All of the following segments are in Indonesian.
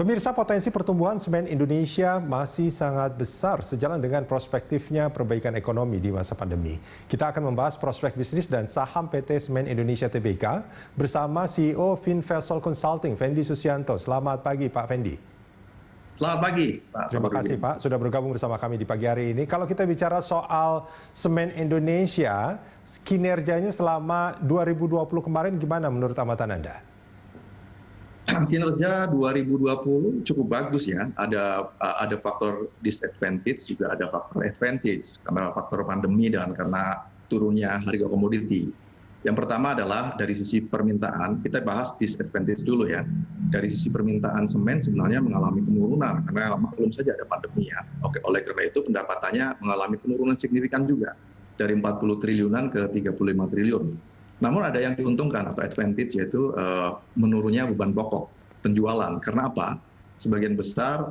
Pemirsa, potensi pertumbuhan semen Indonesia masih sangat besar sejalan dengan prospektifnya perbaikan ekonomi di masa pandemi. Kita akan membahas prospek bisnis dan saham PT Semen Indonesia Tbk bersama CEO Finvesol Consulting, Fendi Susianto. Selamat pagi, Pak Fendi. Selamat pagi, Pak. Terima kasih, Pak, sudah bergabung bersama kami di pagi hari ini. Kalau kita bicara soal Semen Indonesia, kinerjanya selama 2020 kemarin gimana menurut amatan Anda? Kinerja 2020 cukup bagus ya. Ada faktor disadvantage, juga ada faktor advantage karena faktor pandemi dan karena turunnya harga komoditi. Yang pertama adalah dari sisi permintaan. Kita bahas disadvantage dulu ya. Dari sisi permintaan semen sebenarnya mengalami penurunan karena belum saja ada pandemi ya. Oke, oleh karena itu pendapatannya mengalami penurunan signifikan juga dari 40 triliunan ke 35 triliun. Namun ada yang diuntungkan atau advantage, yaitu menurunnya beban pokok penjualan. Karena apa? Sebagian besar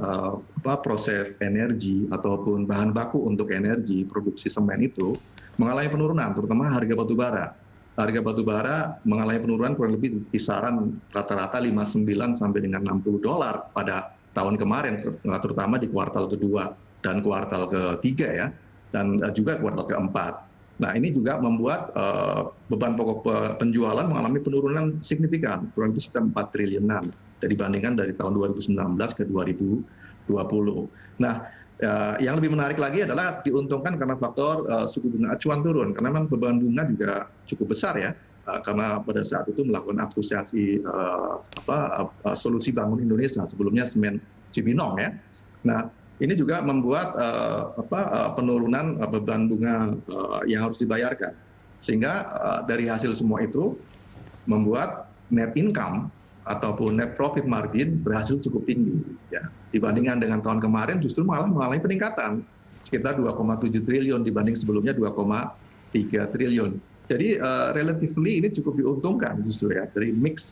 proses energi ataupun bahan baku untuk energi produksi semen itu mengalami penurunan, terutama harga batu bara. Harga batu bara mengalami penurunan kurang lebih kisaran rata-rata 59 sampai dengan 60 dolar pada tahun kemarin, terutama di kuartal kedua dan kuartal ketiga ya, dan juga kuartal keempat. Nah, ini juga membuat beban pokok penjualan mengalami penurunan signifikan, kurang lebih sekitar 4 triliunan dibandingkan dari tahun 2019 ke 2020. Nah, yang lebih menarik lagi adalah diuntungkan karena faktor suku bunga acuan turun, karena memang beban bunga juga cukup besar ya, karena pada saat itu melakukan akuisiasi Solusi Bangun Indonesia, sebelumnya Semen Cibinong ya. Nah, ini juga membuat penurunan beban bunga yang harus dibayarkan. Sehingga dari hasil semua itu membuat net income ataupun net profit margin berhasil cukup tinggi. Ya. Dibandingkan dengan tahun kemarin justru malah mengalami peningkatan sekitar 2,7 triliun dibanding sebelumnya 2,3 triliun. Jadi relatively ini cukup diuntungkan justru ya, dari mix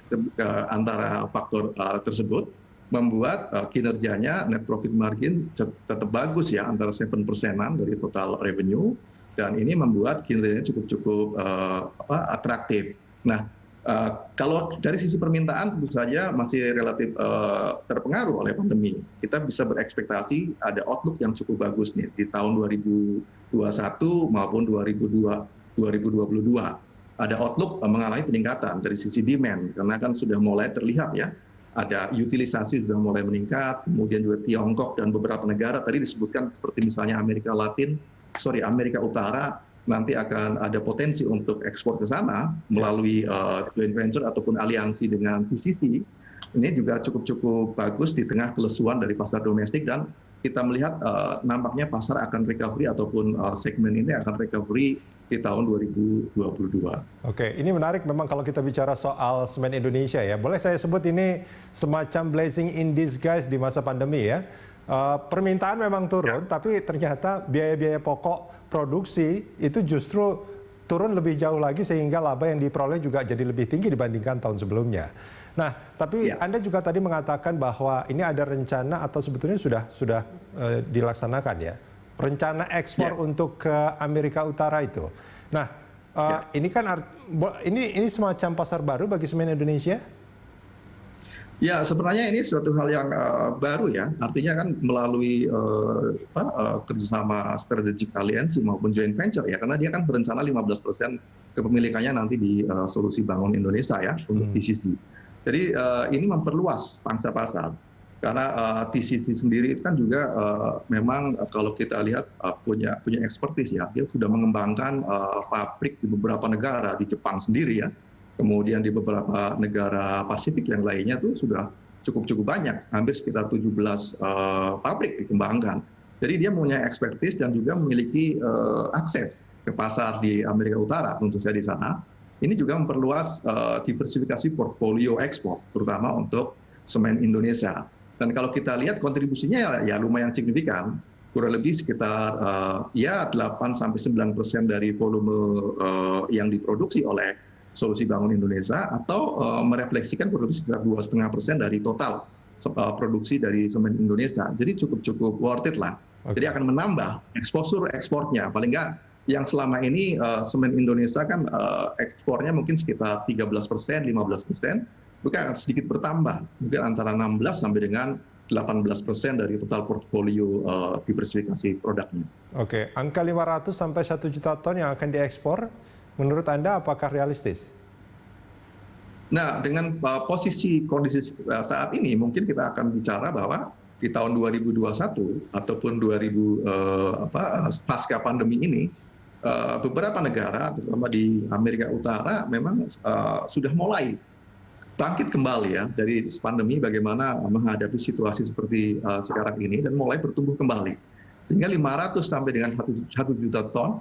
antara faktor tersebut membuat kinerjanya net profit margin tetap bagus ya, antara 7%-an dari total revenue, dan ini membuat kinerjanya cukup atraktif. Nah, kalau dari sisi permintaan tentu saja masih relatif terpengaruh oleh pandemi. Kita bisa berekspektasi ada outlook yang cukup bagus nih di tahun 2021 maupun 2022. Ada outlook mengalami peningkatan dari sisi demand, karena kan sudah mulai terlihat ya, ada utilisasi sudah mulai meningkat, kemudian juga Tiongkok dan beberapa negara tadi disebutkan seperti misalnya Amerika Utara nanti akan ada potensi untuk ekspor ke sana melalui joint venture ataupun aliansi dengan TCC. Ini juga cukup bagus di tengah kelesuan dari pasar domestik, dan kita melihat nampaknya pasar akan recovery ataupun segmen ini akan recovery di tahun 2022. Oke, ini menarik memang kalau kita bicara soal Semen Indonesia ya. Boleh saya sebut ini semacam blessing in disguise di masa pandemi ya. Permintaan memang turun, tapi ternyata biaya-biaya pokok produksi itu justru turun lebih jauh lagi, sehingga laba yang diperoleh juga jadi lebih tinggi dibandingkan tahun sebelumnya. Nah, tapi Anda juga tadi mengatakan bahwa ini ada rencana atau sebetulnya sudah dilaksanakan ya, rencana ekspor untuk ke Amerika Utara itu. Nah, ini kan ini semacam pasar baru bagi Semen Indonesia? Ya, sebenarnya ini suatu hal yang baru ya. Artinya kan melalui kerjasama strategic alliance maupun joint venture ya, karena dia kan berencana 15% kepemilikannya nanti di Solusi Bangun Indonesia ya, untuk TCC. Jadi ini memperluas pangsa pasar. Karena TCC sendiri kan juga memang kalau kita lihat punya expertise ya, dia sudah mengembangkan pabrik di beberapa negara, di Jepang sendiri ya, kemudian di beberapa negara Pasifik yang lainnya tuh sudah cukup banyak, hampir sekitar 17 pabrik dikembangkan. Jadi dia punya expertise dan juga memiliki akses ke pasar di Amerika Utara tentu saja di sana. Ini juga memperluas diversifikasi portfolio ekspor, terutama untuk semen Indonesia. Dan kalau kita lihat kontribusinya ya lumayan signifikan, kurang lebih sekitar 8-9% dari volume yang diproduksi oleh Solusi Bangun Indonesia, atau merefleksikan kurang lebih sekitar 2,5% dari total produksi dari semen Indonesia. Jadi cukup worth it lah. Jadi akan menambah exposure ekspornya. Paling nggak yang selama ini semen Indonesia kan ekspornya mungkin sekitar 13%, 15%. bukan sedikit bertambah, mungkin antara 16 sampai dengan 18% dari total portfolio diversifikasi produknya. Oke, angka 500 sampai 1 juta ton yang akan diekspor, menurut Anda apakah realistis? Nah, dengan posisi kondisi saat ini, mungkin kita akan bicara bahwa di tahun 2021 ataupun pasca pandemi ini, beberapa negara, terutama di Amerika Utara, memang sudah mulai bangkit kembali ya dari pandemi, bagaimana menghadapi situasi seperti sekarang ini dan mulai bertumbuh kembali. Sehingga 500 sampai dengan 1 juta ton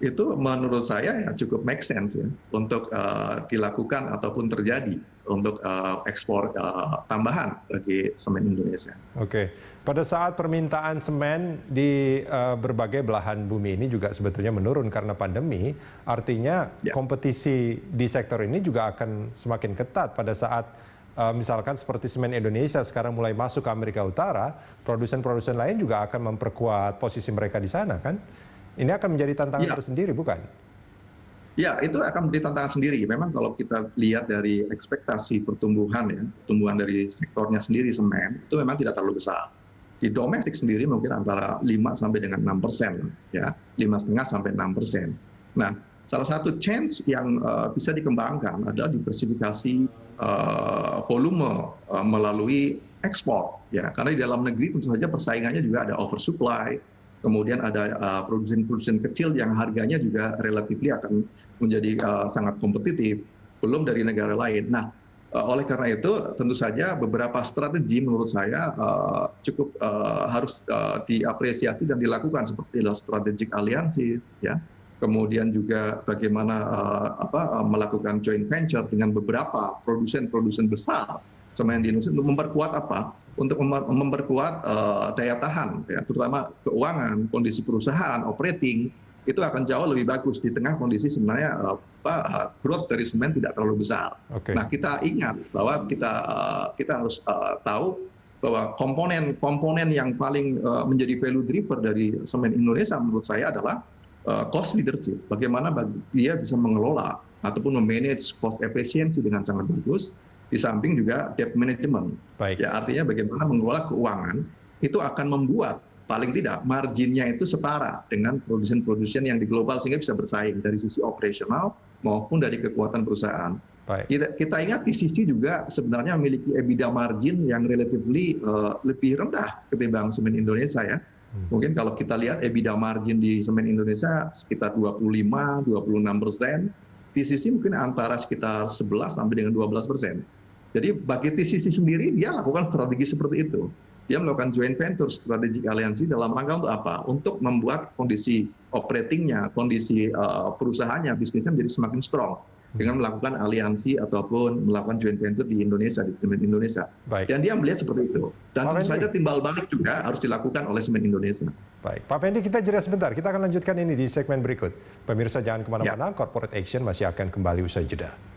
itu menurut saya ya cukup make sense ya untuk dilakukan ataupun terjadi untuk ekspor tambahan bagi semen Indonesia. Oke, pada saat permintaan semen di berbagai belahan bumi ini juga sebetulnya menurun karena pandemi, artinya kompetisi di sektor ini juga akan semakin ketat pada saat misalkan seperti semen Indonesia sekarang mulai masuk ke Amerika Utara, produsen-produsen lain juga akan memperkuat posisi mereka di sana kan? Ini akan menjadi tantangan tersendiri, bukan? Ya, itu akan menjadi tantangan sendiri. Memang kalau kita lihat dari ekspektasi pertumbuhan ya, pertumbuhan dari sektornya sendiri semen, itu memang tidak terlalu besar. Di domestik sendiri mungkin antara 5 sampai dengan 6%, ya, 5,5 sampai 6%. Nah, salah satu chance yang bisa dikembangkan adalah diversifikasi volume melalui ekspor, ya, karena di dalam negeri tentu saja persaingannya juga ada oversupply. Kemudian ada produsen-produsen kecil yang harganya juga relatif akan menjadi sangat kompetitif, belum dari negara lain. Nah, oleh karena itu tentu saja beberapa strategi menurut saya cukup harus diapresiasi dan dilakukan seperti strategic alliances, ya. Kemudian juga bagaimana melakukan joint venture dengan beberapa produsen-produsen besar semen di Indonesia untuk memperkuat untuk memperkuat daya tahan, ya, terutama keuangan, kondisi perusahaan, operating, itu akan jauh lebih bagus di tengah kondisi sebenarnya growth dari semen tidak terlalu besar. Okay. Nah, kita ingat bahwa kita harus tahu bahwa komponen yang paling menjadi value driver dari semen Indonesia menurut saya adalah cost leadership. Bagaimana dia bisa mengelola ataupun memanage cost efficiency dengan sangat bagus. Di samping juga debt management. Baik. Ya, artinya bagaimana mengelola keuangan itu akan membuat paling tidak marginnya itu setara dengan produsen-produsen yang di global sehingga bisa bersaing dari sisi operasional maupun dari kekuatan perusahaan. Baik. Kita ingat TCC juga sebenarnya memiliki EBITDA margin yang relatively lebih rendah ketimbang semen Indonesia ya. Mungkin kalau kita lihat EBITDA margin di semen Indonesia sekitar 25-26%, TCC mungkin antara sekitar 11 sampai dengan 12%. Jadi bagi TCC sendiri dia lakukan strategi seperti itu. Dia melakukan joint venture, strategic alliance dalam rangka untuk apa? Untuk membuat kondisi operatingnya, kondisi perusahaannya, bisnisnya menjadi semakin strong dengan melakukan aliansi ataupun melakukan joint venture di Indonesia, di semen Indonesia. Baik. Dan dia melihat seperti itu. Dan tentu saja timbal balik juga harus dilakukan oleh semen Indonesia. Baik, Pak Fendi, kita jeda sebentar. Kita akan lanjutkan ini di segmen berikut. Pemirsa jangan kemana-mana, Corporate Action masih akan kembali usai jeda.